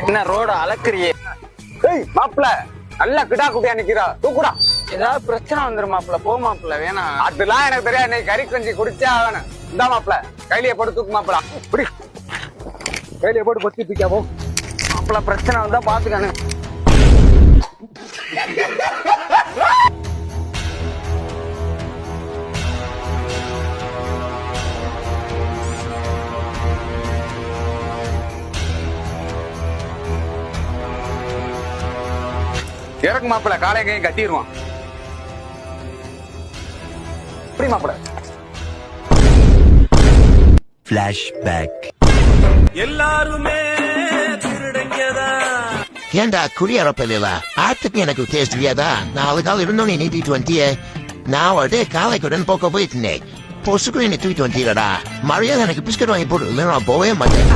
என்ன ரோடு அளக்குறியே? ஏய் மாப்பிள நல்ல கிடா குட்டியா நிக்கிறா தூக்குடா. ஏதாவது பிரச்சனை வந்துரும் மாப்பிள்ள. போ மாப்பிள்ள, வேணாம். அதெல்லாம் எனக்கு தெரியாது. இன்னைக்கு கறி கஞ்சி குடிச்சே ஆகணும். இந்தா மாப்பிள கையிலேயே போட்டு தூக்கு மாப்பிள. இப்படி கையிலேயே போட்டு பொத்தி தூக்கியாவோ. மாப்பிள்ள பிரச்சனை வந்தா பாத்துக்கானு. இறக்கு மாப்பிள காலையை கையும் கட்டிடுவான். இப்படி மாப்பிள. Flashback. எல்லாருமே திருடங்கதா. ஏண்டா குடியரப்பில்ல ஆத்துக்கு எனக்கு டேஸ்ட் தெரியாதா? 4 கால் இருந்தோம் நீட்டிட்டு வந்தியே. நான் ஒரு காலைக்குடன் போக்க போயிட்டேன். பொசுக்கு என்ன தூக்கிட்டு வந்தீரடா. மரியாதை எனக்கு பிஸ்கட் வாங்கி போட்டு நான் போவே மாட்டேன்.